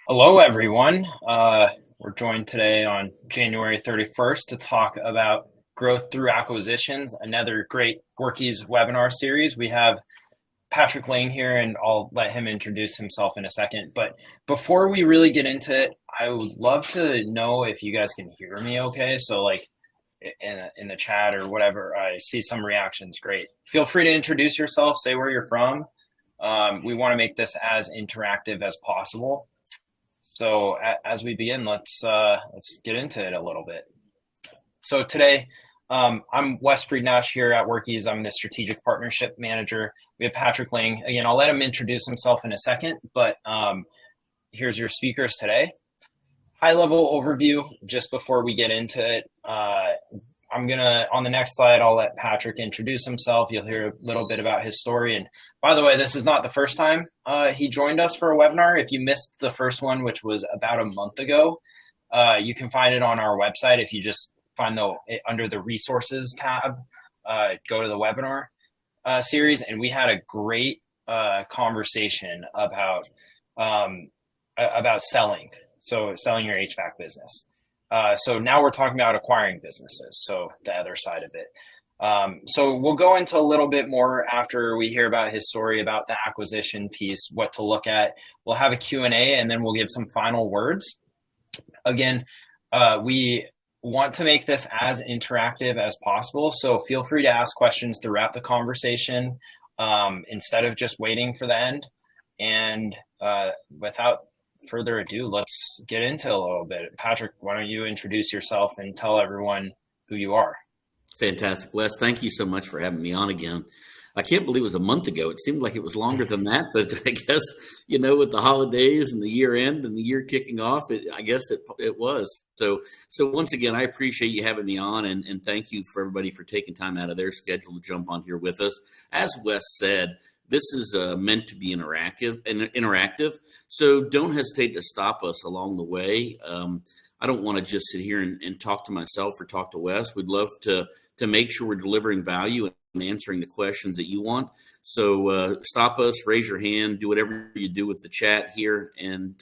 Hello, everyone. We're joined today on January 31st to talk about growth through acquisitions, another great Workies webinar series. We have Patrick Lane here, and I'll let him introduce himself in a second. But before we really get into it, I would love to know if you guys can hear me okay. So, like in the chat or whatever, I see some reactions. Great. Feel free to introduce yourself, say where you're from. We want to make this as interactive as possible. So as we begin, let's get into it a little bit. So today, I'm Wes Friednash here at Workies. I'm the strategic partnership manager. We have Patrick Lang. Again, I'll let him introduce himself in a second, but here's your speakers today. High level overview just before we get into it. On the next slide, I'll let Patrick introduce himself. You'll hear a little bit about his story. And by the way, this is not the first time he joined us for a webinar. If you missed the first one, which was about a month ago, you can find it on our website. If you just find under the resources tab, go to the webinar series. And we had a great conversation about selling. So selling your HVAC business. So now we're talking about acquiring businesses, so the other side of it. So we'll go into a little bit more after we hear about his story about the acquisition piece, what to look at. We'll have a Q&A, and then we'll give some final words. Again, we want to make this as interactive as possible, so feel free to ask questions throughout the conversation instead of just waiting for the end. And without further ado, let's get into a little bit. Patrick, why don't you introduce yourself and tell everyone who you are? Fantastic, Wes. Thank you so much for having me on again. I can't believe it was a month ago. It seemed like it was longer than that, but I guess, with the holidays and the year end and the year kicking off, I guess it was. So once again, I appreciate you having me on, and thank you for everybody for taking time out of their schedule to jump on here with us. As Wes said, this is meant to be interactive. So don't hesitate to stop us along the way. I don't want to just sit here and talk to myself or talk to Wes. We'd love to make sure we're delivering value and answering the questions that you want. So stop us, raise your hand, do whatever you do with the chat here, and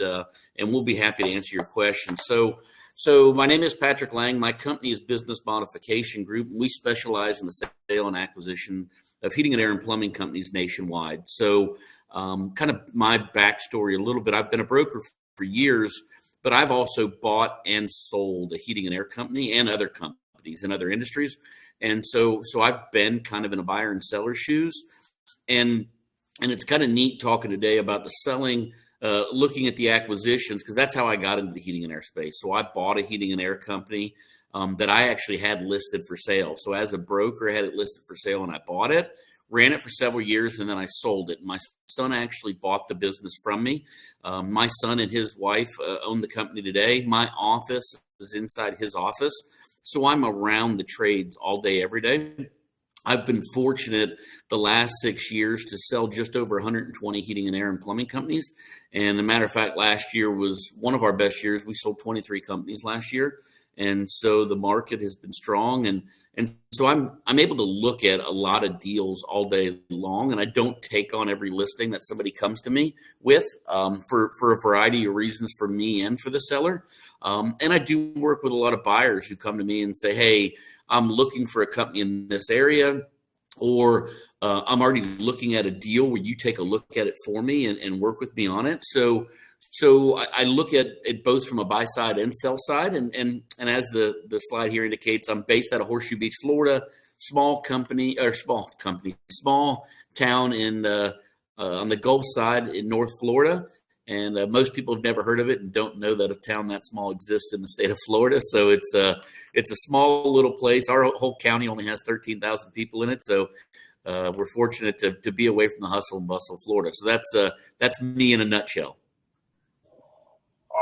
we'll be happy to answer your questions. So my name is Patrick Lang. My company is Business Modification Group. We specialize in the sale and acquisition of heating and air and plumbing companies nationwide. So kind of my backstory a little bit. I've been a broker for years, but I've also bought and sold a heating and air company and other companies in other industries. And so I've been kind of in a buyer and seller shoes. And it's kind of neat talking today about the selling, looking at the acquisitions, because that's how I got into the heating and air space. So I bought a heating and air company that I actually had listed for sale. So as a broker, I had it listed for sale and I bought it, ran it for several years, and then I sold it. My son actually bought the business from me. My son and his wife own the company today. My office is inside his office. So I'm around the trades all day, every day. I've been fortunate the last 6 years to sell just over 120 heating and air and plumbing companies. And as a matter of fact, last year was one of our best years. We sold 23 companies last year. And so the market has been strong. And so I'm able to look at a lot of deals all day long. And I don't take on every listing that somebody comes to me with for a variety of reasons for me and for the seller. And I do work with a lot of buyers who come to me and say, hey, I'm looking for a company in this area, or I'm already looking at a deal. Where you take a look at it for me and work with me on it? So I look at it both from a buy side and sell side. And as the slide here indicates, I'm based out of Horseshoe Beach, Florida, small town in on the Gulf side in North Florida. And most people have never heard of it and don't know that a town that small exists in the state of Florida. So it's a small little place. Our whole county only has 13,000 people in it. So we're fortunate to be away from the hustle and bustle of Florida. So that's me in a nutshell.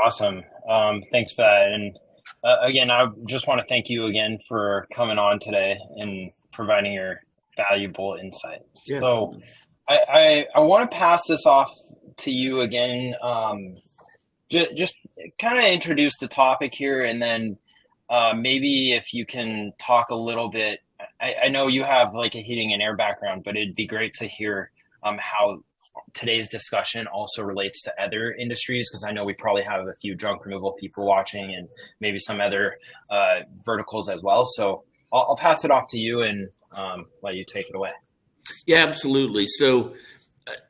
Awesome. Thanks for that. And again, I just want to thank you again for coming on today and providing your valuable insight. Yes. So I want to pass this off to you again. Just kind of introduce the topic here, and then maybe if you can talk a little bit. I know you have like a heating and air background, but it'd be great to hear how today's discussion also relates to other industries, because I know we probably have a few junk removal people watching and maybe some other verticals as well. So I'll pass it off to you and let you take it away. Yeah, absolutely. So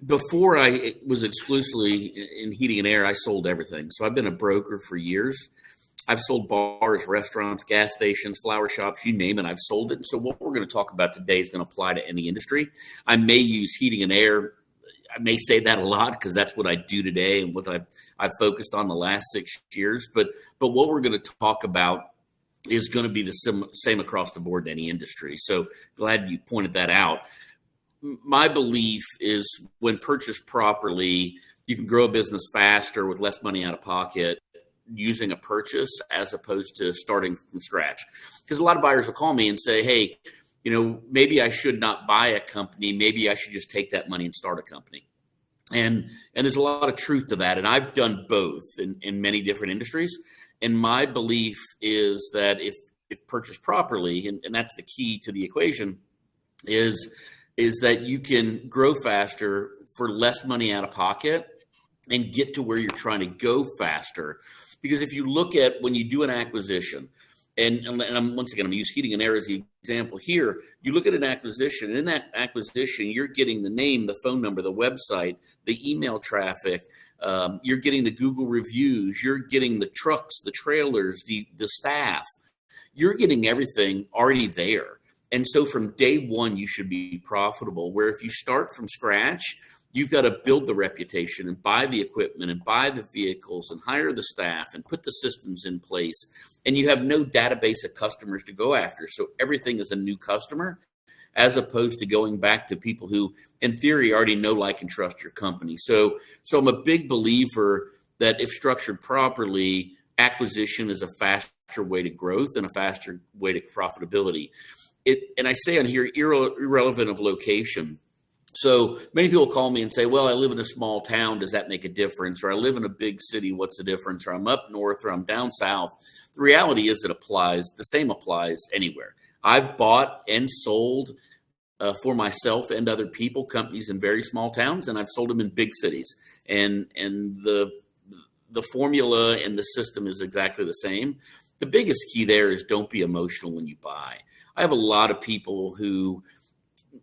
before I was exclusively in heating and air, I sold everything. So I've been a broker for years. I've sold bars, restaurants, gas stations, flower shops, you name it, I've sold it. And so what we're going to talk about today is going to apply to any industry. I may use heating and air. I may say that a lot because that's what I do today and what I've focused on the last 6 years. But what we're going to talk about is going to be the same across the board in any industry. So glad you pointed that out. My belief is when purchased properly, you can grow a business faster with less money out of pocket using a purchase as opposed to starting from scratch. Because a lot of buyers will call me and say, hey, maybe I should not buy a company. Maybe I should just take that money and start a company. And there's a lot of truth to that. And I've done both in many different industries. And my belief is that if purchased properly, and that's the key to the equation, is that you can grow faster for less money out of pocket and get to where you're trying to go faster. Because if you look at when you do an acquisition, and once again, I'm going to use heating and air as the example here. You look at an acquisition, and in that acquisition, you're getting the name, the phone number, the website, the email traffic. You're getting the Google reviews. You're getting the trucks, the trailers, the staff. You're getting everything already there. And so from day one, you should be profitable. Where if you start from scratch, you've got to build the reputation and buy the equipment and buy the vehicles and hire the staff and put the systems in place. And you have no database of customers to go after. So everything is a new customer, as opposed to going back to people who, in theory, already know, like, and trust your company. So I'm a big believer that if structured properly, acquisition is a faster way to growth and a faster way to profitability. And I say on here, irrelevant of location. So many people call me and say, well, I live in a small town. Does that make a difference? Or I live in a big city. What's the difference? Or I'm up north or I'm down south. The reality is the same applies anywhere. I've bought and sold for myself and other people companies in very small towns, and I've sold them in big cities. And the formula and the system is exactly the same. The biggest key there is don't be emotional when you buy. I have a lot of people who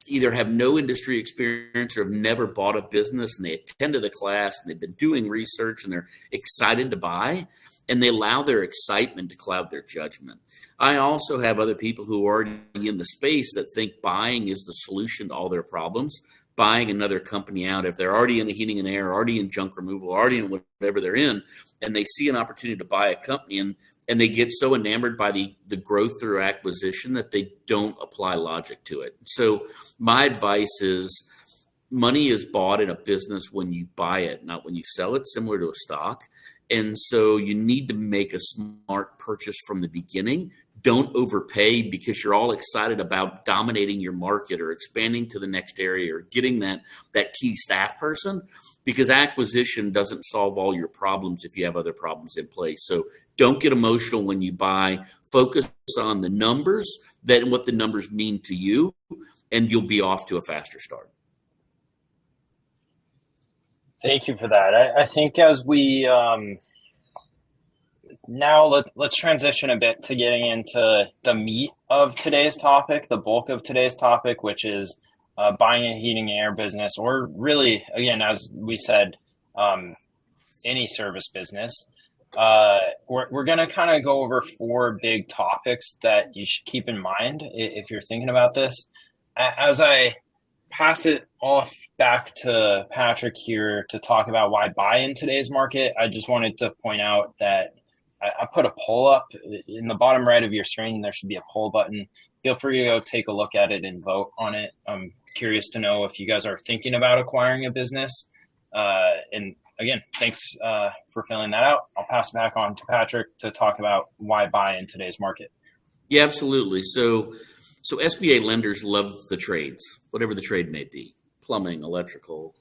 either have no industry experience or have never bought a business, and they attended a class and they've been doing research and they're excited to buy, and they allow their excitement to cloud their judgment. I also have other people who are already in the space that think buying is the solution to all their problems, buying another company out. If they're already in the heating and air, already in junk removal, already in whatever they're in, and they see an opportunity to buy a company and they get so enamored by the growth through acquisition that they don't apply logic to it. So my advice is money is bought in a business when you buy it, not when you sell it, similar to a stock. And so you need to make a smart purchase from the beginning. Don't overpay because you're all excited about dominating your market or expanding to the next area or getting that key staff person, because acquisition doesn't solve all your problems if you have other problems in place. So don't get emotional when you buy. Focus on the numbers, and what the numbers mean to you, and you'll be off to a faster start. Thank you for that. I think as we now let's transition a bit to getting into the meat of today's topic, the bulk of today's topic, which is buying a heating and air business, or really, again, as we said, any service business. We're going to kind of go over 4 big topics that you should keep in mind if you're thinking about this. As I pass it off back to Patrick here to talk about why buy in today's market, I just wanted to point out that I put a poll up in the bottom right of your screen. There should be a poll button. Feel free to go take a look at it and vote on it. I'm curious to know if you guys are thinking about acquiring a business. And again, thanks for filling that out. I'll pass it back on to Patrick to talk about why buy in today's market. Yeah, absolutely. So SBA lenders love the trades, whatever the trade may be. plumbing, electrical,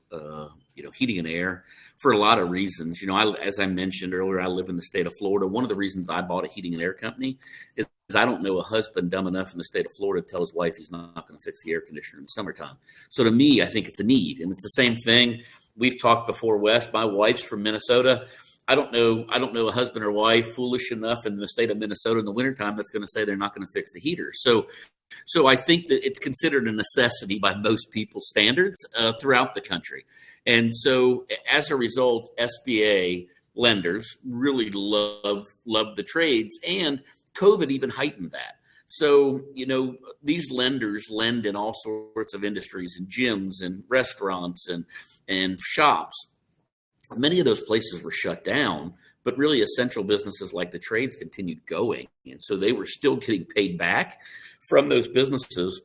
heating and air for a lot of reasons. As I mentioned earlier, I live in the state of Florida. One of the reasons I bought a heating and air company is I don't know a husband dumb enough in the state of Florida to tell his wife he's not going to fix the air conditioner in the summertime. So to me, I think it's a need. And it's the same thing. We've talked before, Wes. My wife's from Minnesota. I don't know a husband or wife foolish enough in the state of Minnesota in the wintertime that's going to say they're not going to fix the heater. So I think that it's considered a necessity by most people's standards throughout the country. And so as a result, SBA lenders really love the trades, and COVID even heightened that. So, these lenders lend in all sorts of industries, and gyms and restaurants and shops. Many of those places were shut down, but really essential businesses like the trades continued going. And so they were still getting paid back from those businesses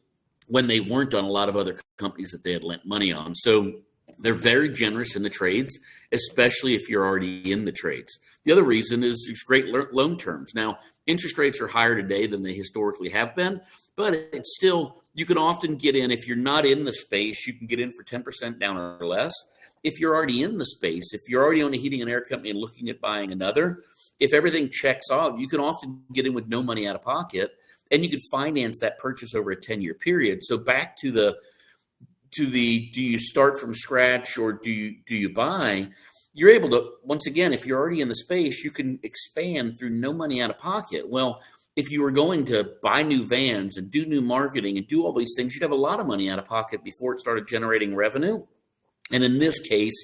when they weren't on a lot of other companies that they had lent money on. So they're very generous in the trades, especially if you're already in the trades. The other reason is it's great loan terms. Now, interest rates are higher today than they historically have been, but it's still, you can often get in. If you're not in the space, you can get in for 10% down or less. If you're already in the space, if you're already on a heating and air company and looking at buying another, if everything checks off, you can often get in with no money out of pocket, and you can finance that purchase over a 10-year period. So back to the do you start from scratch or do you buy? You're able to, once again, if you're already in the space, you can expand through no money out of pocket. Well, if you were going to buy new vans and do new marketing and do all these things, you'd have a lot of money out of pocket before it started generating revenue. And in this case,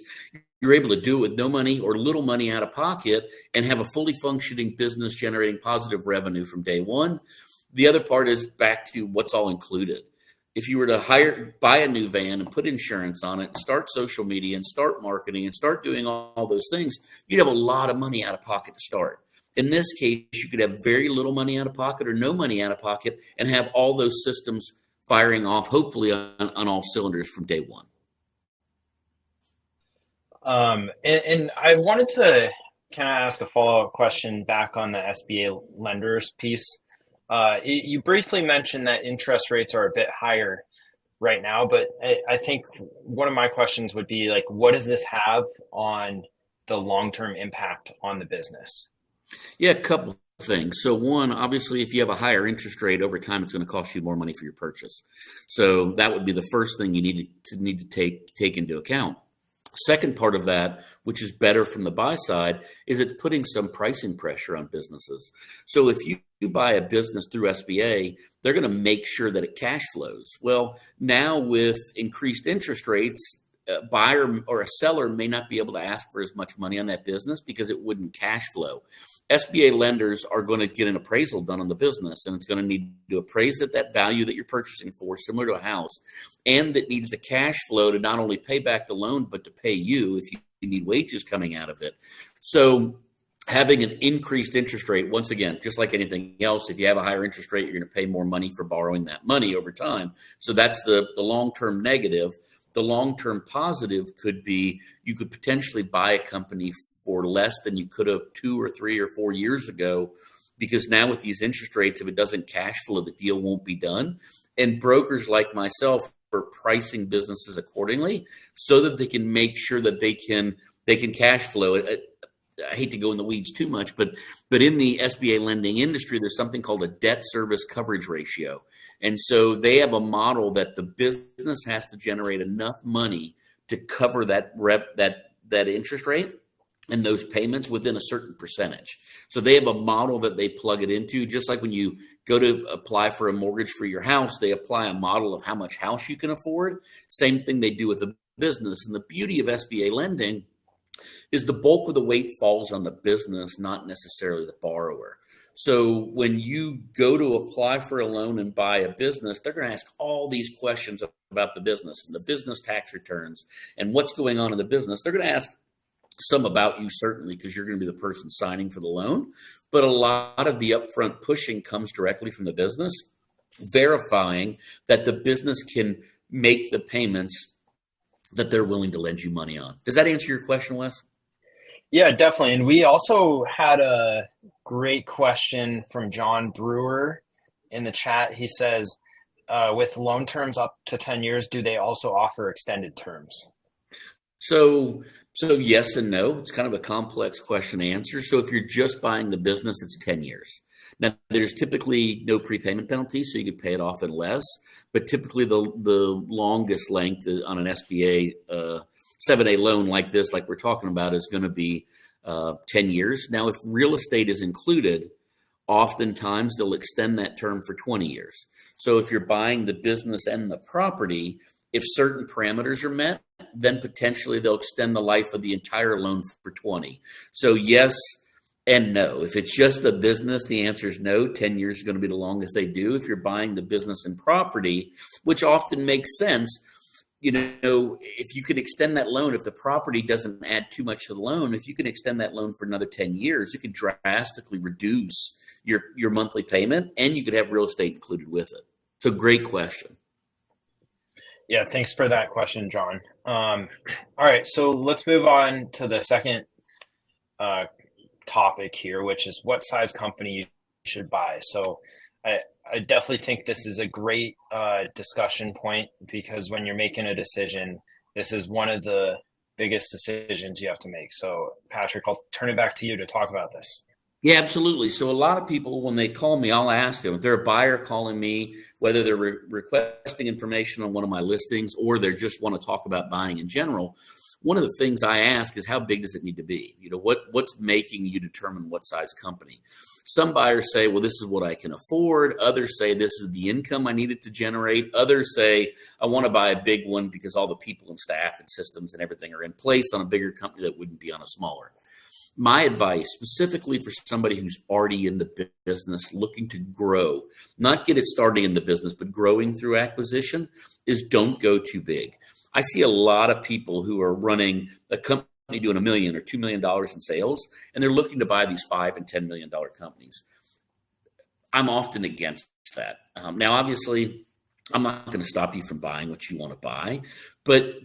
you're able to do it with no money or little money out of pocket and have a fully functioning business generating positive revenue from day one. The other part is back to what's all included. If you were to buy a new van and put insurance on it, start social media and start marketing and start doing all those things, you'd have a lot of money out of pocket to start. In this case, you could have very little money out of pocket or no money out of pocket and have all those systems firing off, hopefully on all cylinders from day one. And I wanted to kind of ask a follow-up question back on the SBA lenders piece. You briefly mentioned that interest rates are a bit higher right now, but I think one of my questions would be like, what does this have on the long-term impact on the business? Yeah, a couple of things. So one, obviously, if you have a higher interest rate over time, it's going to cost you more money for your purchase. So that would be the first thing you need to take into account. Second part of that, which is better from the buy side, is it's putting some pricing pressure on businesses. So if you buy a business through SBA, they're going to make sure that it cash flows. Well, now with increased interest rates, a buyer or a seller may not be able to ask for as much money on that business because it wouldn't cash flow. SBA lenders are going to get an appraisal done on the business, and it's going to need to appraise at that value that you're purchasing for, similar to a house, and it needs the cash flow to not only pay back the loan, but to pay you if you need wages coming out of it. So having an increased interest rate, once again, just like anything else, if you have a higher interest rate, you're going to pay more money for borrowing that money over time. So that's the long-term negative. The long-term positive could be you could potentially buy a company for less than you could have 2 or 3 or 4 years ago, because now with these interest rates, if it doesn't cash flow, the deal won't be done. And brokers like myself are pricing businesses accordingly so that they can make sure that they can cash flow. I hate to go in the weeds too much, but in the SBA lending industry, there's something called a debt service coverage ratio. And so they have a model that the business has to generate enough money to cover that interest rate and those payments within a certain percentage. So they have a model that they plug it into, just like when you go to apply for a mortgage for your house, they apply a model of how much house you can afford. Same thing they do with a business. And the beauty of SBA lending is the bulk of the weight falls on the business, not necessarily the borrower. So when you go to apply for a loan and buy a business, they're going to ask all these questions about the business and the business tax returns and what's going on in the business. They're going to ask some about you, certainly, because you're going to be the person signing for the loan. But a lot of the upfront pushing comes directly from the business, verifying that the business can make the payments that they're willing to lend you money on. Does that answer your question, Wes? Yeah, definitely. And we also had a great question from John Brewer in the chat. He says, with loan terms up to 10 years, do they also offer extended terms? So, so yes and no. It's kind of a complex question to answer. So if you're just buying the business, it's 10 years. Now, there's typically no prepayment penalty, so you could pay it off in less. But typically, the longest length on an SBA 7A loan like this, like we're talking about, is going to be 10 years. Now, if real estate is included, oftentimes they'll extend that term for 20 years. So if you're buying the business and the property, if certain parameters are met, then potentially they'll extend the life of the entire loan for 20. So yes and no. If it's just the business, the answer is no. 10 years is going to be the longest they do. If you're buying the business and property, which often makes sense, if you could extend that loan, if the property doesn't add too much to the loan, if you can extend that loan for another 10 years, you could drastically reduce your monthly payment, and you could have real estate included with it. So great question. Yeah, thanks for that question, John. All right, so let's move on to the second topic here, which is what size company you should buy. So I definitely think this is a great discussion point, because when you're making a decision, this is one of the biggest decisions you have to make. So Patrick, I'll turn it back to you to talk about this. Yeah, absolutely. So a lot of people, when they call me, I'll ask them if they're a buyer calling me, whether they're requesting information on one of my listings or they just want to talk about buying in general. One of the things I ask is, how big does it need to be? What's making you determine what size company? Some buyers say, well, this is what I can afford. Others say this is the income I needed to generate. Others say, I want to buy a big one because all the people and staff and systems and everything are in place on a bigger company that wouldn't be on a smaller. My advice, specifically for somebody who's already in the business looking to grow, not get it started in the business, but growing through acquisition, is don't go too big. I see a lot of people who are running a company doing $1 million or $2 million in sales, and they're looking to buy these $5 and $10 million companies. I'm often against that. Now, obviously, I'm not going to stop you from buying what you want to buy, but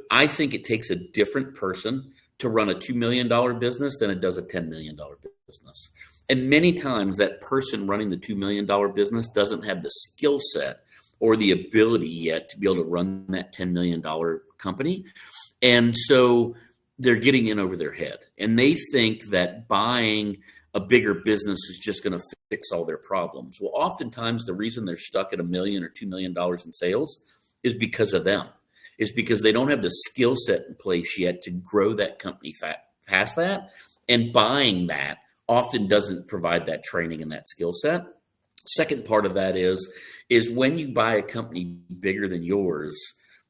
I think it takes a different person to run a $2 million business than it does a $10 million business. And many times that person running the $2 million business doesn't have the skill set or the ability yet to be able to run that $10 million company. And so they're getting in over their head, and they think that buying a bigger business is just going to fix all their problems. Well, oftentimes the reason they're stuck at $1 million or $2 million in sales is because of them. Is because they don't have the skill set in place yet to grow that company past that. And buying that often doesn't provide that training and that skill set. Second part of that is when you buy a company bigger than yours,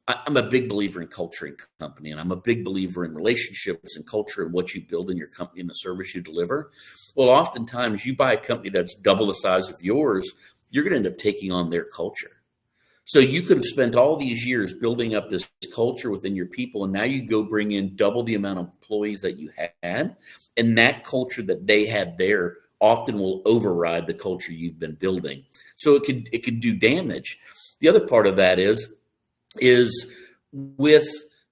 I'm a big believer in culture and company, and I'm a big believer in relationships and culture and what you build in your company and the service you deliver. Well, oftentimes you buy a company that's double the size of yours, you're going to end up taking on their culture. So you could have spent all these years building up this culture within your people, and now you go bring in double the amount of employees that you had, and that culture that they had there often will override the culture you've been building. So it could do damage. The other part of that is with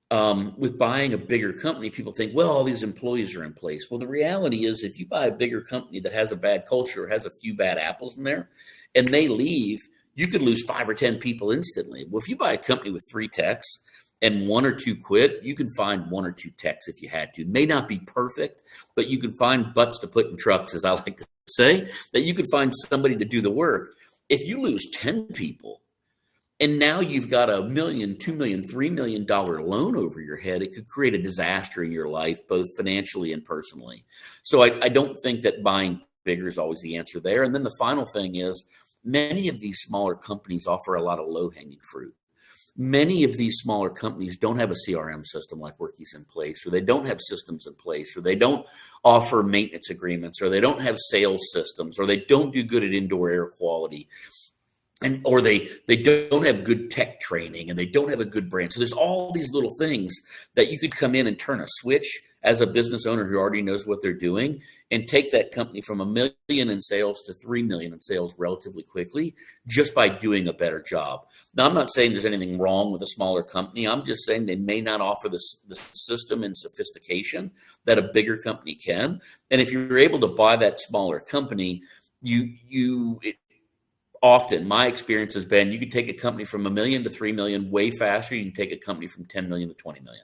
buying a bigger company, people think, well, all these employees are in place. Well, the reality is, if you buy a bigger company that has a bad culture, or has a few bad apples in there, and they leave, you could lose 5 or 10 people instantly. Well, if you buy a company with 3 techs and 1 or 2 quit, you can find 1 or 2 techs if you had to. It may not be perfect, but you can find butts to put in trucks, as I like to say, that you could find somebody to do the work. If you lose 10 people, and now you've got $1 million, $2 million, $3 million loan over your head, it could create a disaster in your life, both financially and personally. So I don't think that buying bigger is always the answer there. And then the final thing is, many of these smaller companies offer a lot of low-hanging fruit. Many of these smaller companies don't have a CRM system like Workies in place, or they don't have systems in place, or they don't offer maintenance agreements, or they don't have sales systems, or they don't do good at indoor air quality. Or they don't have good tech training, and they don't have a good brand. So there's all these little things that you could come in and turn a switch as a business owner who already knows what they're doing, and take that company from $1 million in sales to $3 million in sales relatively quickly, just by doing a better job. Now, I'm not saying there's anything wrong with a smaller company. I'm just saying they may not offer the system and sophistication that a bigger company can. And if you're able to buy that smaller company, often my experience has been you can take a company from 1 million to 3 million way faster. You can take a company from 10 million to 20 million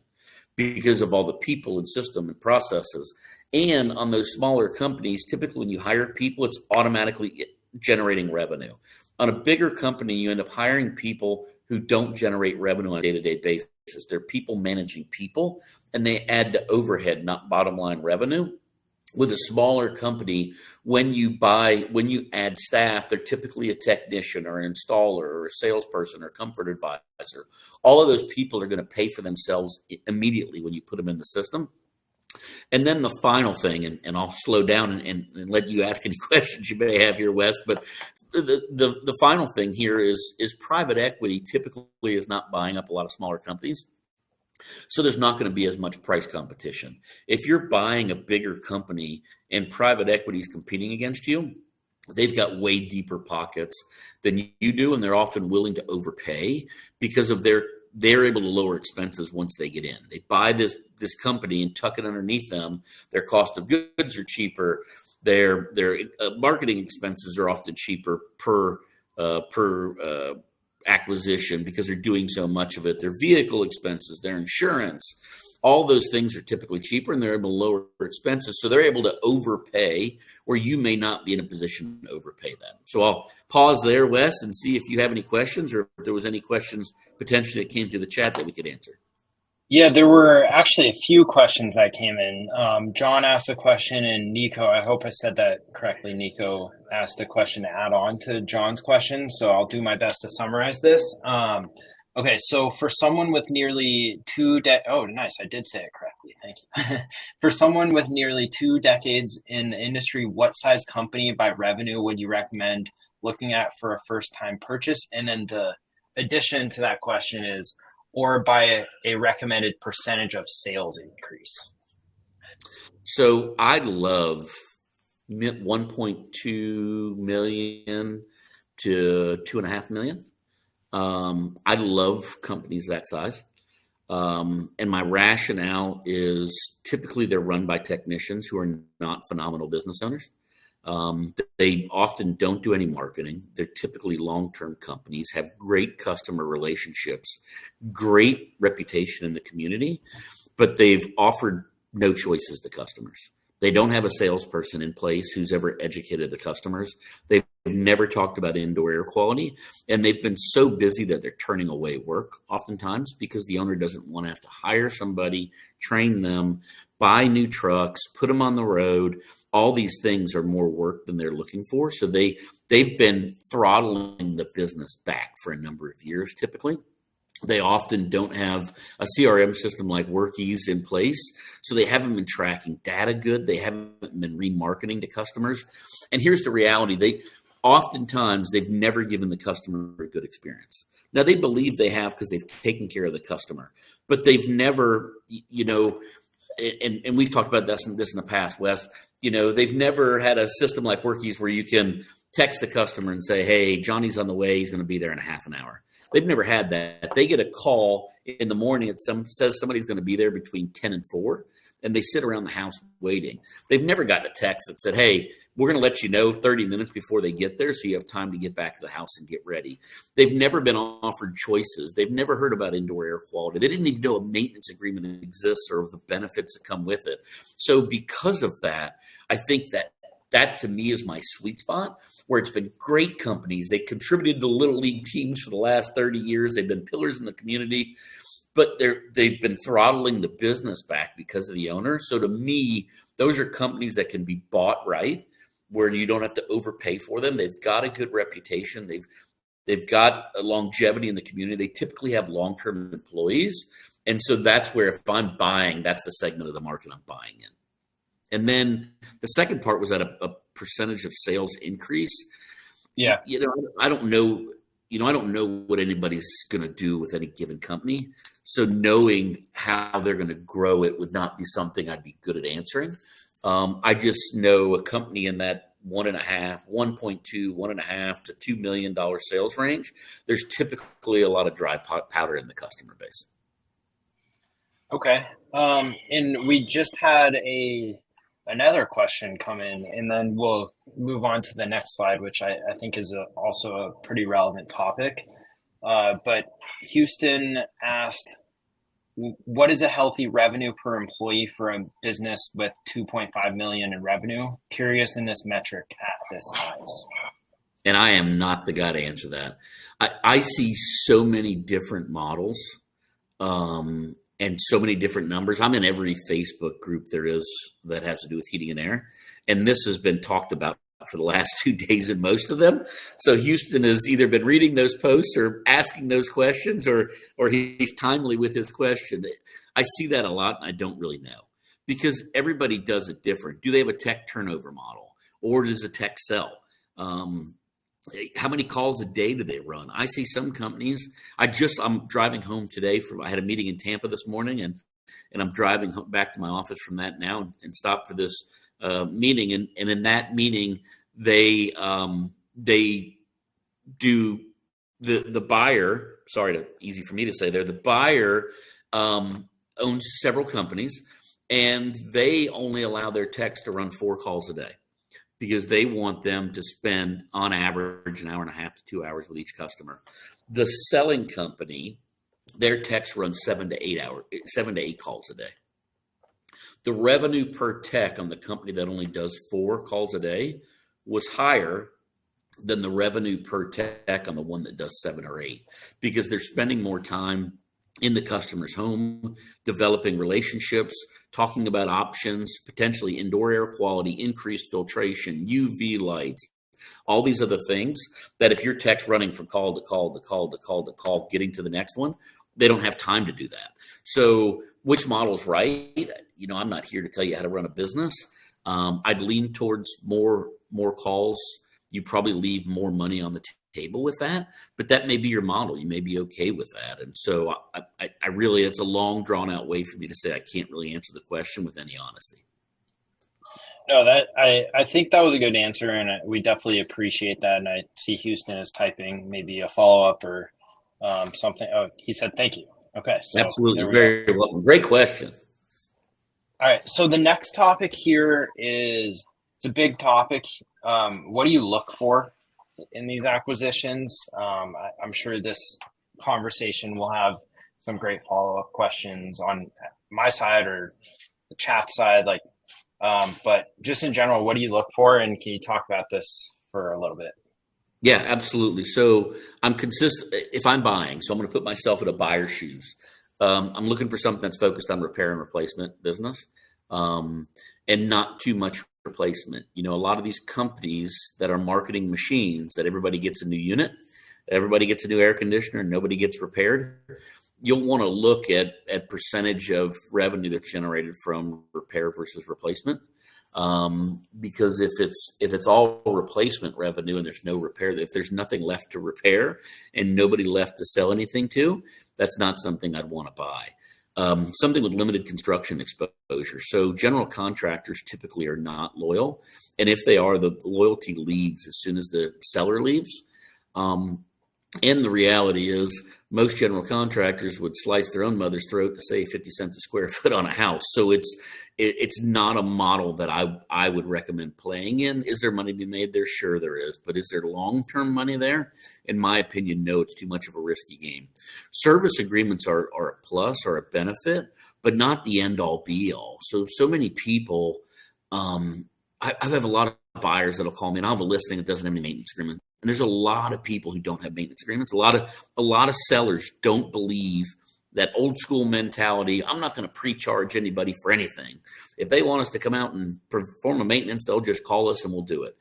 because of all the people and system and processes. And on those smaller companies, typically when you hire people, it's automatically generating revenue. On a bigger company, you end up hiring people who don't generate revenue on a day-to-day basis. They're people managing people, and they add to overhead, not bottom line revenue. With a smaller company, when you add staff, they're typically a technician or an installer or a salesperson or comfort advisor. All of those people are going to pay for themselves immediately when you put them in the system. And then the final thing, and I'll slow down and let you ask any questions you may have here, Wes, but the final thing here is private equity typically is not buying up a lot of smaller companies. So there's not going to be as much price competition. If you're buying a bigger company and private equity is competing against you, they've got way deeper pockets than you do, and they're often willing to overpay because of they're able to lower expenses once they get in. They buy this company and tuck it underneath them. Their cost of goods are cheaper. Their marketing expenses are often cheaper per acquisition because they're doing so much of it. Their vehicle expenses, their insurance, all those things are typically cheaper, and they're able to lower expenses. So they're able to overpay where you may not be in a position to overpay them. So I'll pause there, Wes, and see if you have any questions or if there was any questions potentially that came to the chat that we could answer. Yeah, there were actually a few questions that came in. John asked a question, and Nico, I hope I said that correctly. Nico asked a question to add on to John's question, so I'll do my best to summarize this. Okay, so for someone with nearly oh, nice, I did say it correctly. Thank you. For someone with nearly 2 decades in the industry, what size company by revenue would you recommend looking at for a first-time purchase? And then the addition to that question is, or by a recommended percentage of sales increase? So I'd love 1.2 million to 2.5 million. I love companies that size. And my rationale is typically they're run by technicians who are not phenomenal business owners. They often don't do any marketing. They're typically long-term companies, have great customer relationships, great reputation in the community, but they've offered no choices to customers. They don't have a salesperson in place who's ever educated the customers. They've never talked about indoor air quality, and they've been so busy that they're turning away work oftentimes because the owner doesn't want to have to hire somebody, train them, buy new trucks, put them on the road. All these things are more work than they're looking for. So they've been throttling the business back for a number of years typically. They often don't have a CRM system like Workies in place. So they haven't been tracking data good. They haven't been remarketing to customers. And here's the reality. Oftentimes they've never given the customer a good experience. Now they believe they have because they've taken care of the customer, but they've never, and we've talked about this in the past, Wes, they've never had a system like Workies where you can text the customer and say, hey, Johnny's on the way. He's going to be there in a half an hour. They've never had that. They get a call in the morning. It says somebody's going to be there between 10 and 4, and they sit around the house waiting. They've never gotten a text that said, hey, we're going to let you know 30 minutes before they get there so you have time to get back to the house and get ready. They've never been offered choices. They've never heard about indoor air quality. They didn't even know a maintenance agreement exists or the benefits that come with it. So because of that, I think that to me is my sweet spot, where it's been great companies. They contributed to little league teams for the last 30 years. They've been pillars in the community, but they've been throttling the business back because of the owner. So to me, those are companies that can be bought right, where you don't have to overpay for them. They've got a good reputation. They've got a longevity in the community. They typically have long-term employees. And so that's where, if I'm buying, that's the segment of the market I'm buying in. And then the second part was at a percentage of sales increase. Yeah. I don't know what anybody's going to do with any given company. So knowing how they're going to grow it would not be something I'd be good at answering. I just know a company in that 1.5 to $2 million sales range. There's typically a lot of dry powder in the customer base. Okay. And we just had a another question come in, and then we'll move on to the next slide, which I think is also a pretty relevant topic. But Houston asked, what is a healthy revenue per employee for a business with 2.5 million in revenue? Curious in this metric at this size. And I am not the guy to answer that. I see so many different models and so many different numbers. I'm in every Facebook group there is that has to do with heating and air. And this has been talked about for the last 2 days in most of them. So Houston has either been reading those posts or asking those questions, or he's timely with his question. I see that a lot, and I don't really know, because everybody does it different. Do they have a tech turnover model, or does a tech sell? How many calls a day do they run? I see some companies. I'm driving home today I had a meeting in Tampa this morning, and I'm driving back to my office from that now, and stopped for this meeting. And in that meeting, they do the buyer. Sorry, easy for me to say there. The buyer owns several companies, and they only allow their techs to run 4 calls a day, because they want them to spend on average 1.5 hours to 2 hours with each customer. The selling company, their techs run 7 to 8 calls a day. The revenue per tech on the company that only does 4 calls a day was higher than the revenue per tech on the one that does 7 or 8, because they're spending more time in the customer's home, developing relationships, talking about options, potentially indoor air quality, increased filtration, UV lights, all these other things that if your tech's running from call to call to call to call to call, getting to the next one, they don't have time to do that. So which model's right? I'm not here to tell you how to run a business. I'd lean towards more calls. You probably leave more money on the table with that, but that may be your model. You may be okay with that. And so I really, it's a long drawn out way for me to say I can't really answer the question with any honesty. No, I think that was a good answer, and we definitely appreciate that. And I see Houston is typing maybe a follow up or something. Oh, he said thank you. Okay, so absolutely, very welcome. Great question. All right, so the next topic here it's a big topic. What do you look for in these acquisitions? I'm sure this conversation will have some great follow-up questions on my side or the chat side, but just in general, what do you look for? And can you talk about this for a little bit? Yeah, absolutely. So I'm consistent if I'm buying. So I'm going to put myself in a buyer's shoes. I'm looking for something that's focused on repair and replacement business, and not too much replacement. A lot of these companies that are marketing machines that everybody gets a new unit, everybody gets a new air conditioner, and nobody gets repaired. You'll want to look at percentage of revenue that's generated from repair versus replacement. Because if it's all replacement revenue and there's no repair, if there's nothing left to repair and nobody left to sell anything to, that's not something I'd want to buy. Something with limited construction exposure. So general contractors typically are not loyal. And if they are, the loyalty leaves as soon as the seller leaves. And the reality is most general contractors would slice their own mother's throat to save 50 cents a square foot on a house. So it's not a model that I would recommend playing in. Is there money to be made there? Sure there is. But is there long-term money there? In my opinion, no, it's too much of a risky game. Service agreements are a plus or a benefit, but not the end-all be-all. So many people, I have a lot of buyers that'll call me, and I'll have a listing that doesn't have any maintenance agreement. And there's a lot of people who don't have maintenance agreements. A lot of sellers don't believe that old school mentality. I'm not going to pre-charge anybody for anything. If they want us to come out and perform a maintenance, they'll just call us and we'll do it.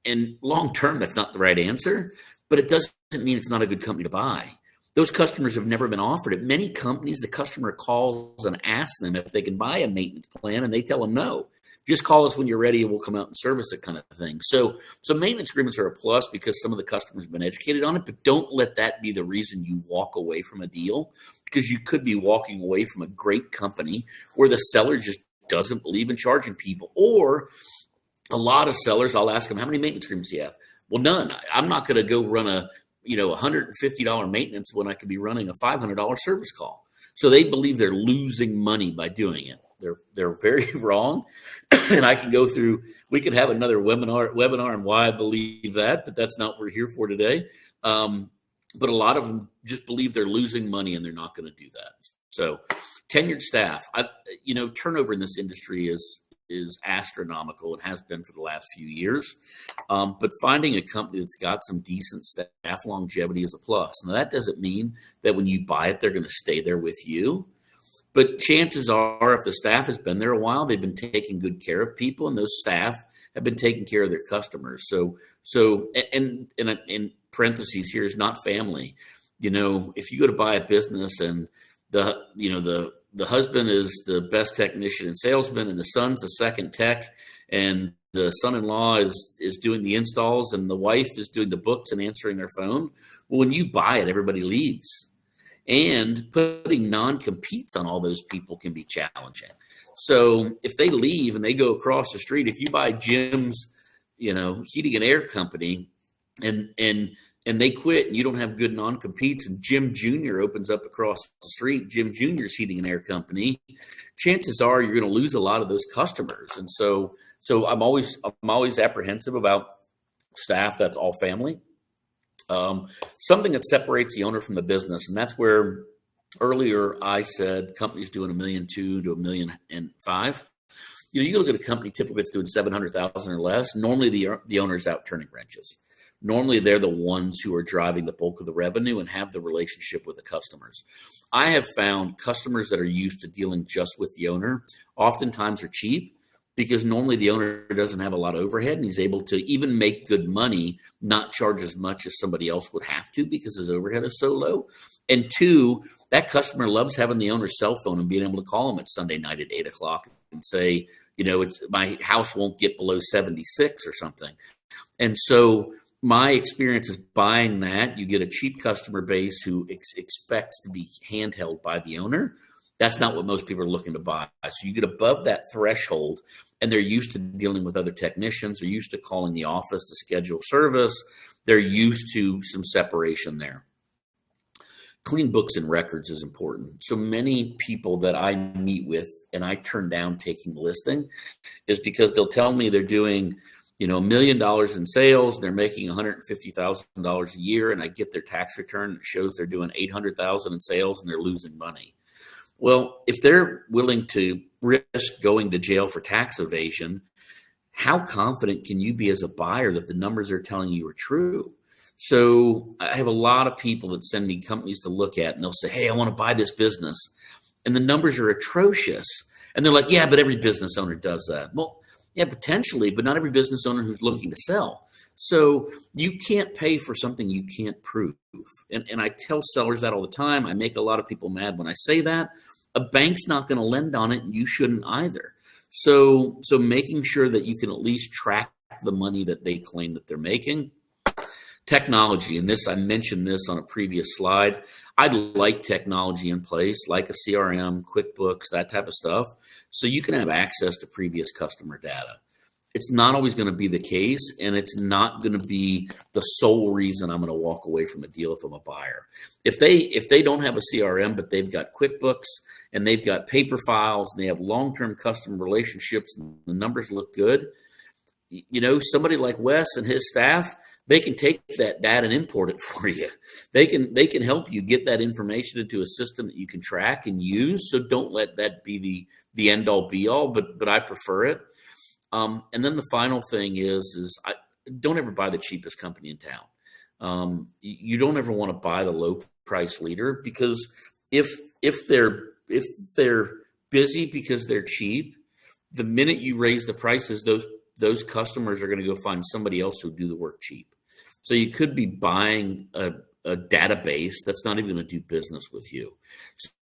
And long term, that's not the right answer, but it doesn't mean it's not a good company to buy. Those customers have never been offered it. Many companies, the customer calls and asks them if they can buy a maintenance plan, and they tell them no. Just call us when you're ready and we'll come out and service it, kind of thing. So maintenance agreements are a plus because some of the customers have been educated on it, but don't let that be the reason you walk away from a deal, because you could be walking away from a great company where the seller just doesn't believe in charging people. Or a lot of sellers, I'll ask them, how many maintenance agreements do you have? Well, none. I'm not going to go run a $150 maintenance when I could be running a $500 service call. So they believe they're losing money by doing it. they're very wrong. And I can go through. We could have another webinar on why I believe that, but that's not what we're here for today. But a lot of them just believe they're losing money and they're not going to do that. So tenured staff, turnover in this industry is astronomical. It has been for the last few years. But finding a company that's got some decent staff longevity is a plus. Now, that doesn't mean that when you buy it, they're going to stay there with you. But chances are, if the staff has been there a while, they've been taking good care of people, and those staff have been taking care of their customers. And in parentheses here is not family. If you go to buy a business and the husband is the best technician and salesman, and the son's the second tech, and the son-in-law is doing the installs, and the wife is doing the books and answering their phone. Well, when you buy it, everybody leaves. And putting non-competes on all those people can be challenging. So if they leave and they go across the street, if you buy Jim's, heating and air company, and they quit and you don't have good non-competes, and Jim Jr. opens up across the street, Jim Jr.'s heating and air company, chances are you're going to lose a lot of those customers. And so I'm always apprehensive about staff that's all family. Something that separates the owner from the business, and that's where earlier I said companies doing $1.2 million to $1.5 million. You look at a company typically that's doing 700,000 or less. Normally the owner's out turning wrenches. Normally they're the ones who are driving the bulk of the revenue and have the relationship with the customers. I have found customers that are used to dealing just with the owner oftentimes are cheap, because normally the owner doesn't have a lot of overhead and he's able to even make good money, not charge as much as somebody else would have to because his overhead is so low. And two, that customer loves having the owner's cell phone and being able to call him at Sunday night at 8:00 and say, my house won't get below 76 or something. And so my experience is buying that. You get a cheap customer base who expects to be handheld by the owner. That's not what most people are looking to buy. So you get above that threshold, and they're used to dealing with other technicians. They're used to calling the office to schedule service. They're used to some separation there. Clean books and records is important. So many people that I meet with and I turn down taking the listing is because they'll tell me they're doing $1 million in sales, they're making $150,000 a year, and I get their tax return that shows they're doing $800,000 in sales and they're losing money. Well, if they're willing to risk going to jail for tax evasion, how confident can you be as a buyer that the numbers they're telling you are true? So I have a lot of people that send me companies to look at, and they'll say, hey, I want to buy this business. And the numbers are atrocious. And they're like, yeah, but every business owner does that. Well, yeah, potentially, but not every business owner who's looking to sell. So you can't pay for something you can't prove. And I tell sellers that all the time. I make a lot of people mad when I say that. A bank's not going to lend on it, and you shouldn't either. So making sure that you can at least track the money that they claim that they're making. Technology, and I mentioned this on a previous slide. I'd like technology in place, like a CRM, QuickBooks, that type of stuff, so you can have access to previous customer data. It's not always going to be the case, and it's not going to be the sole reason I'm going to walk away from a deal if I'm a buyer. If they don't have a CRM, but they've got QuickBooks and they've got paper files and they have long-term customer relationships and the numbers look good, somebody like Wes and his staff, they can take that data and import it for you. They can help you get that information into a system that you can track and use. So don't let that be the end all be all, but I prefer it. And then the final thing is don't ever buy the cheapest company in town. You don't ever want to buy the low price leader, because if they're busy because they're cheap, the minute you raise the prices, those customers are going to go find somebody else who do the work cheap. So you could be buying a database that's not even going to do business with you.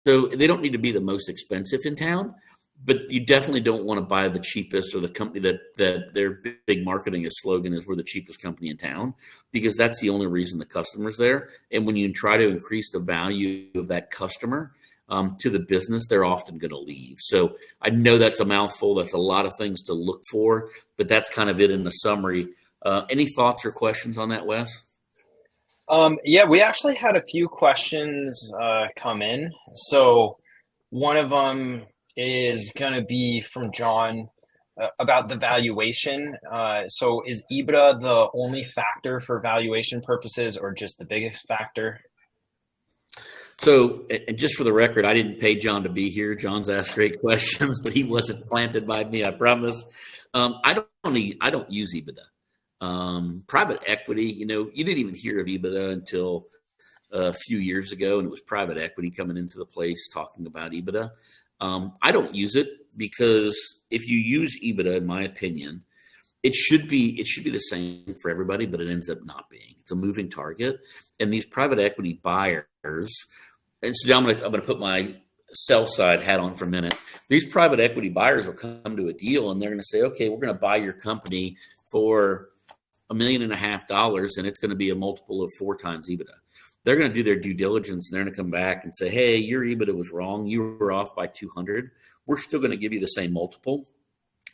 So they don't need to be the most expensive in town, but you definitely don't want to buy the cheapest or the company that their big marketing slogan is, we're the cheapest company in town, because that's the only reason the customer's there. And when you try to increase the value of that customer to the business, they're often going to leave. So I know that's a mouthful. That's a lot of things to look for, but that's kind of it in the summary. Any thoughts or questions on that, Wes? Yeah, we actually had a few questions come in. So one of them is going to be from John about the valuation. So is EBITDA the only factor for valuation purposes or just the biggest factor? So, and just for the record, I didn't pay John to be here. John's asked great questions, but he wasn't planted by me, I promise. I don't use EBITDA. Private equity, you didn't even hear of EBITDA until a few years ago, and it was private equity coming into the place talking about EBITDA. I don't use it because if you use EBITDA, in my opinion, it should be the same for everybody, but it ends up not being. It's a moving target, and these private equity buyers. And so now I'm gonna put my sell side hat on for a minute. These private equity buyers will come to a deal, and they're going to say, "Okay, we're going to buy your company for $1.5 million, and it's going to be a multiple of 4 times EBITDA." They're going to do their due diligence, and they're going to come back and say, "Hey, your EBITDA was wrong. You were off by 200. We're still going to give you the same multiple,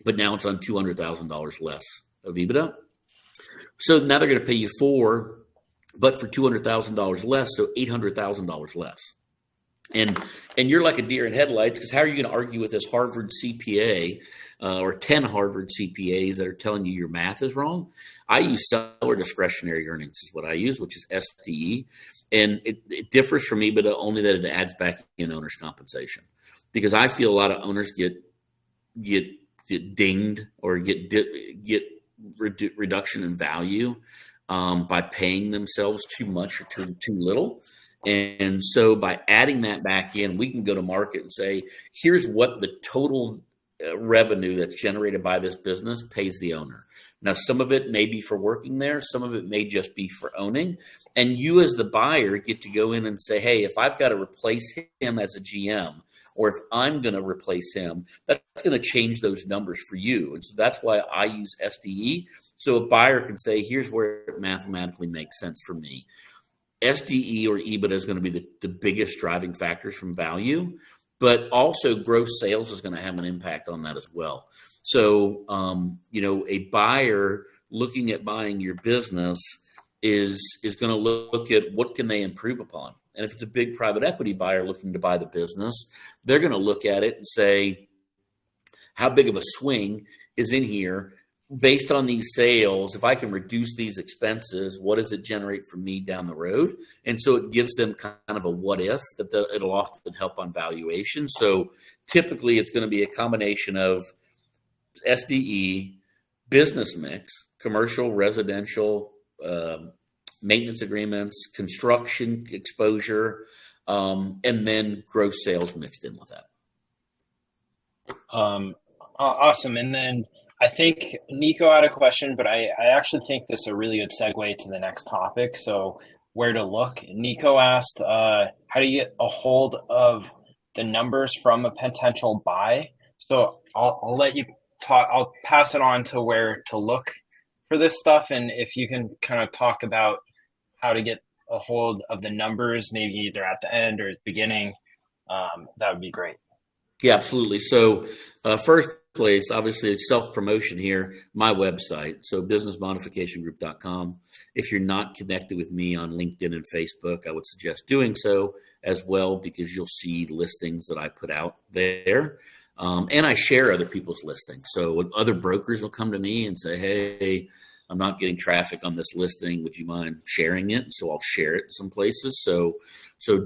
but now it's on $200,000 less of EBITDA." So now they're going to pay you 4, but for $200,000 less, so $800,000 less. And you're like a deer in headlights, because how are you going to argue with this Harvard CPA or 10 Harvard CPAs that are telling you your math is wrong? I use seller discretionary earnings is what I use, which is SDE. And it differs from EBITDA only that it adds back in owner's compensation, because I feel a lot of owners get dinged or get reduction in value by paying themselves too much or too little. And so by adding that back in, we can go to market and say, here's what the total revenue that's generated by this business pays the owner. Now, some of it may be for working there. Some of it may just be for owning. And you as the buyer get to go in and say, hey, if I've got to replace him as a GM, or if I'm going to replace him, that's going to change those numbers for you. And so that's why I use SDE. So a buyer can say, here's where it mathematically makes sense for me. SDE or EBITDA is going to be the biggest driving factors from value, but also gross sales is going to have an impact on that as well. So, a buyer looking at buying your business is going to look at what can they improve upon. And if it's a big private equity buyer looking to buy the business, they're going to look at it and say, how big of a swing is in here? Based on these sales, if I can reduce these expenses, what does it generate for me down the road? And so it gives them kind of a what if that it'll often help on valuation. So typically it's going to be a combination of SDE, business mix, commercial, residential, maintenance agreements, construction exposure, and then gross sales mixed in with that. Awesome. And then I think Nico had a question, but I actually think this is a really good segue to the next topic. So where to look? Nico asked, how do you get a hold of the numbers from a potential buy? So I'll let you talk. I'll pass it on to where to look for this stuff. And if you can kind of talk about how to get a hold of the numbers, maybe either at the end or at the beginning, that would be great. Yeah, absolutely. So first place, obviously self-promotion here, my website, so businessmodificationgroup.com. If you're not connected with me on LinkedIn and Facebook, I would suggest doing so as well, because you'll see listings that I put out there. And I share other people's listings. So other brokers will come to me and say, hey, I'm not getting traffic on this listing. Would you mind sharing it? So I'll share it in some places. So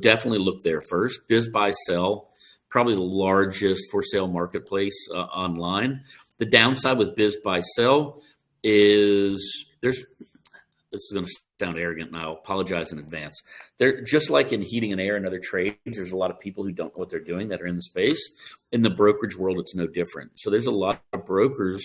definitely look there first. Biz Buy Sell, probably the largest for sale marketplace online. The downside with Biz Buy Sell is this is going to sound arrogant, and I'll apologize in advance. They're just like in heating and air and other trades. There's a lot of people who don't know what they're doing that are in the space. In the brokerage world, it's no different. So there's a lot of brokers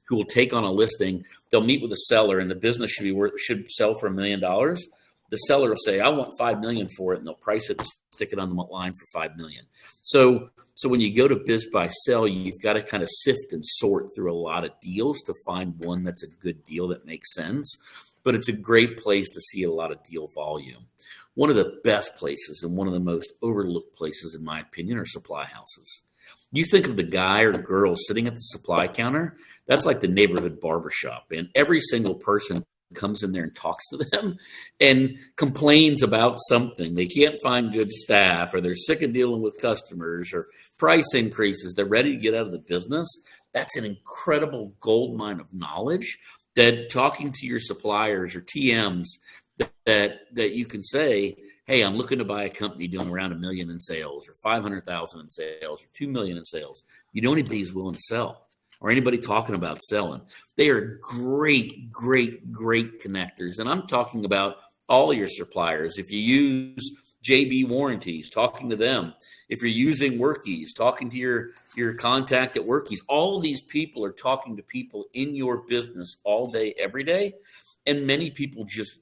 who will take on a listing. They'll meet with a seller, and the business should sell for $1 million. The seller will say, I want $5 million for it, and they'll price it and stick it on the line for $5 million. So when you go to Biz Buy Sell, you've got to kind of sift and sort through a lot of deals to find one that's a good deal that makes sense. But it's a great place to see a lot of deal volume. One of the best places and one of the most overlooked places, in my opinion, are supply houses. You think of the guy or girl sitting at the supply counter, that's like the neighborhood barbershop. And every single person comes in there and talks to them and complains about something. They can't find good staff, or they're sick of dealing with customers, or price increases, they're ready to get out of the business. That's an incredible gold mine of knowledge that talking to your suppliers or TMs that you can say, hey, I'm looking to buy a company doing around $1 million in sales or 500,000 in sales or 2 million in sales. You know anybody who's willing to sell or anybody talking about selling. They are great, great, great connectors. And I'm talking about all your suppliers. If you use JB Warranties, talking to them. If you're using Workies, talking to your contact at Workies. All these people are talking to people in your business all day, every day. And many people just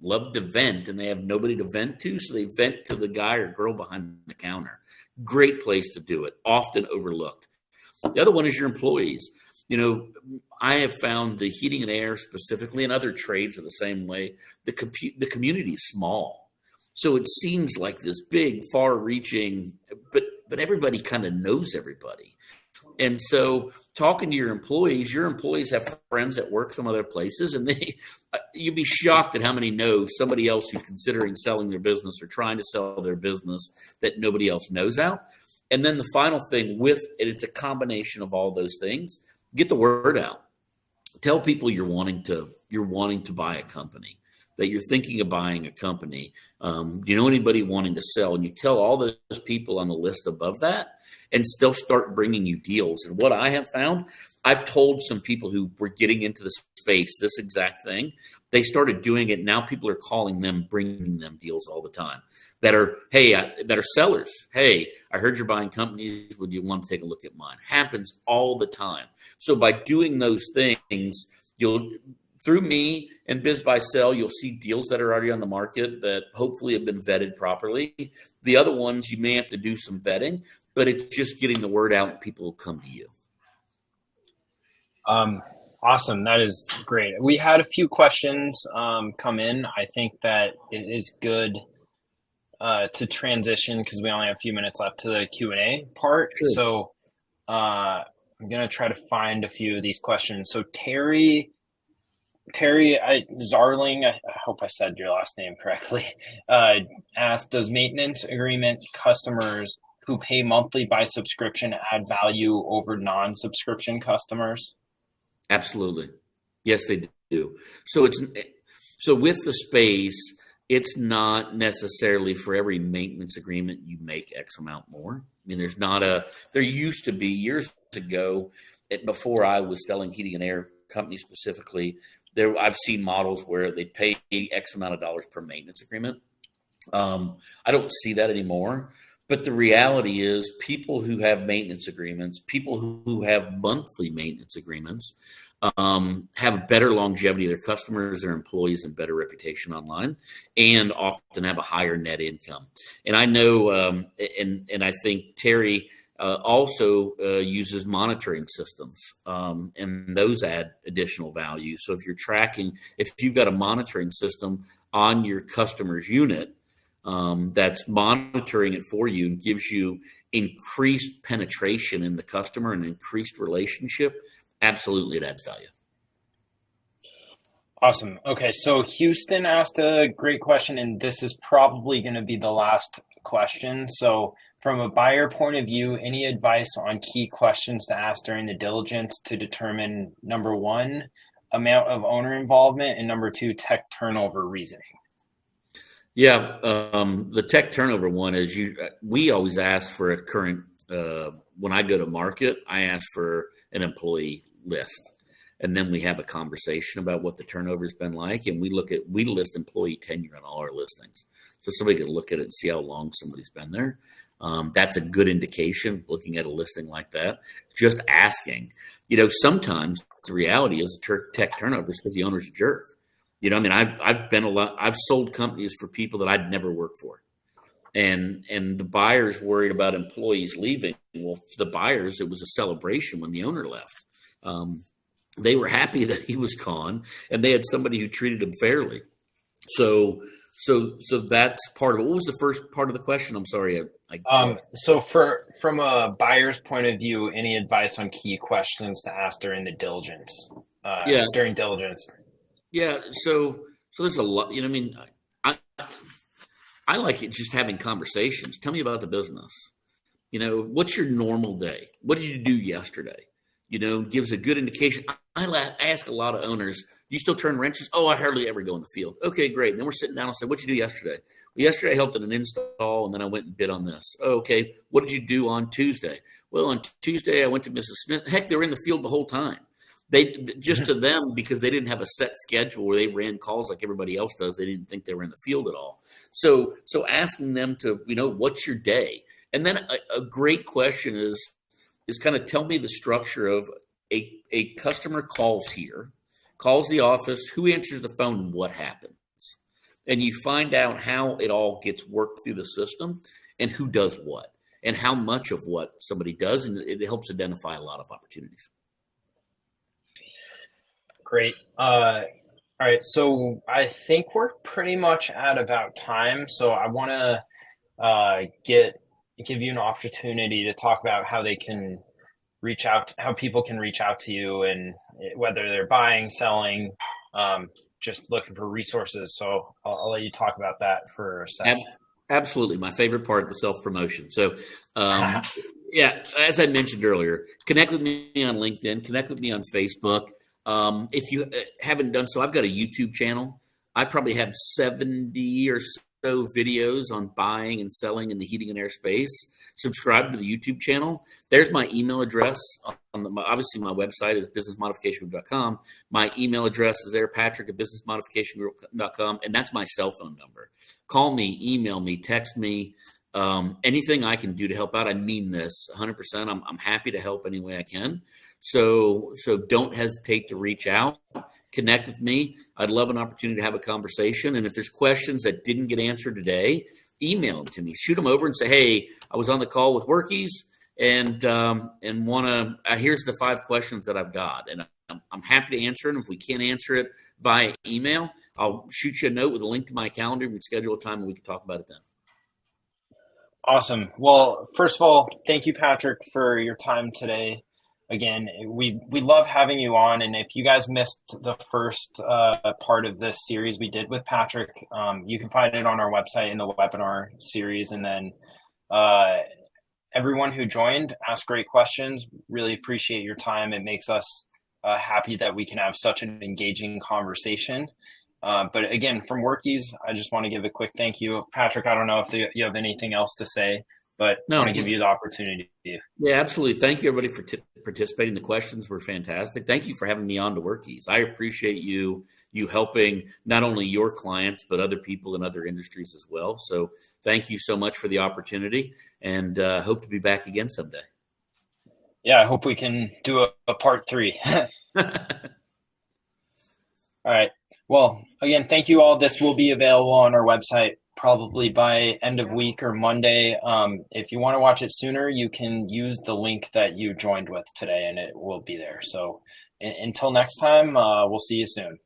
love to vent and they have nobody to vent to. So they vent to the guy or girl behind the counter. Great place to do it. Often overlooked. The other one is your employees. You know, I have found the heating and air specifically, and other trades are the same way. The community is small. So it seems like this big, far-reaching, but everybody kind of knows everybody. And so talking to your employees have friends that work some other places, and you'd be shocked at how many know somebody else who's considering selling their business or trying to sell their business that nobody else knows out. And then the final thing it's a combination of all those things. Get the word out. Tell people you're wanting to buy a company, that you're thinking of buying a company. Do you know anybody wanting to sell? And you tell all those people on the list above that, and they'll start bringing you deals. And what I have found, I've told some people who were getting into the space this exact thing. They started doing it. Now people are calling them, bringing them deals all the time that are sellers. Hey, I heard you're buying companies. Would you want to take a look at mine? Happens all the time. So by doing those things, through me and Biz Buy Sell, you'll see deals that are already on the market that hopefully have been vetted properly. The other ones, you may have to do some vetting, but it's just getting the word out and people will come to you. Awesome. That is great. We had a few questions come in. I think that it is good to transition because we only have a few minutes left to the Q&A part. Sure. So I'm going to try to find a few of these questions. So Terry Zarling, I hope I said your last name correctly, asked, does maintenance agreement customers who pay monthly by subscription add value over non-subscription customers? Absolutely. Yes, they do. So with the space, it's not necessarily for every maintenance agreement you make X amount more. I mean, there used to be years ago, before I was selling heating and air companies specifically, I've seen models where they pay X amount of dollars per maintenance agreement. I don't see that anymore. But the reality is people who have maintenance agreements, people who have monthly maintenance agreements, have better longevity of their customers, their employees, and better reputation online, and often have a higher net income. And I know, and I think Terry also uses monitoring systems, and those add additional value. So if you've got a monitoring system on your customer's unit, that's monitoring it for you and gives you increased penetration in the customer and increased relationship, absolutely it adds value. Awesome. Okay, so Houston asked a great question, and this is probably going to be the last question. So from a buyer point of view, any advice on key questions to ask during the diligence to determine, number one, amount of owner involvement, and number two, tech turnover reasoning? Yeah, the tech turnover one is we always ask for a current, when I go to market, I ask for an employee list. And then we have a conversation about what the turnover has been like. And we list employee tenure on all our listings. So somebody can look at it and see how long somebody's been there. That's a good indication looking at a listing like that. Just asking, sometimes the reality is tech turnover is because the owner's a jerk. I mean, I've sold companies for people that I'd never worked for. And the buyer's worried about employees leaving. Well, to the buyers, it was a celebration when the owner left. They were happy that he was gone, and they had somebody who treated him fairly. So that's part of it. What was the first part of the question? I'm sorry. So from a buyer's point of view, any advice on key questions to ask during the diligence? During diligence. Yeah. So there's a lot, I mean, I like it just having conversations. Tell me about the business. What's your normal day? What did you do yesterday? Gives a good indication. I ask a lot of owners, do you still turn wrenches? Oh, I hardly ever go in the field. Okay, great. And then we're sitting down and say, what'd you do yesterday? Well, yesterday I helped in an install, and then I went and bid on this. Oh, okay. What did you do on Tuesday? Well, on Tuesday I went to Mrs. Smith. Heck, they were in the field the whole time. They just to them, because they didn't have a set schedule where they ran calls like everybody else does. They didn't think they were in the field at all. So asking them to, what's your day? And then a great question is kind of tell me the structure of a customer calls the office, who answers the phone, and what happens. And you find out how it all gets worked through the system and who does what and how much of what somebody does. And it helps identify a lot of opportunities. Great. All right. So I think we're pretty much at about time. So I want to give you an opportunity to talk about how they can reach out, how people can reach out to you, and whether they're buying, selling, just looking for resources. So I'll let you talk about that for a second. Absolutely. My favorite part, the self-promotion. So, yeah, as I mentioned earlier, connect with me on LinkedIn, connect with me on Facebook. If you haven't done so, I've got a YouTube channel. I probably have 70 or so videos on buying and selling in the heating and air space. Subscribe to the YouTube channel. There's my email address. Obviously, my website is businessmodificationgroup.com. My email address is there, patrick@businessmodificationgroup.com, and that's my cell phone number. Call me, email me, text me. Anything I can do to help out. I mean this 100%. I'm happy to help any way I can. So don't hesitate to reach out, connect with me. I'd love an opportunity to have a conversation. And if there's questions that didn't get answered today, email them to me. Shoot them over and say, hey, I was on the call with Workies and here's the 5 questions that I've got. And I'm happy to answer it. And if we can't answer it via email, I'll shoot you a note with a link to my calendar. We can schedule a time and we can talk about it then. Awesome. Well, first of all, thank you, Patrick, for your time today. Again, we love having you on. And if you guys missed the first part of this series we did with Patrick, you can find it on our website in the webinar series. And then everyone who joined asked great questions. Really appreciate your time. It makes us happy that we can have such an engaging conversation. But again, from Workies, I just want to give a quick thank you. Patrick, I don't know if you have anything else to say, but I want to give you the opportunity. Yeah, absolutely. Thank you, everybody, for participating. The questions were fantastic. Thank you for having me on to Workies. I appreciate you helping not only your clients, but other people in other industries as well. So thank you so much for the opportunity, and hope to be back again someday. Yeah, I hope we can do a part 3. All right. Well, again, thank you all. This will be available on our website probably by end of week or Monday. If you want to watch it sooner, you can use the link that you joined with today and it will be there. So until next time, we'll see you soon.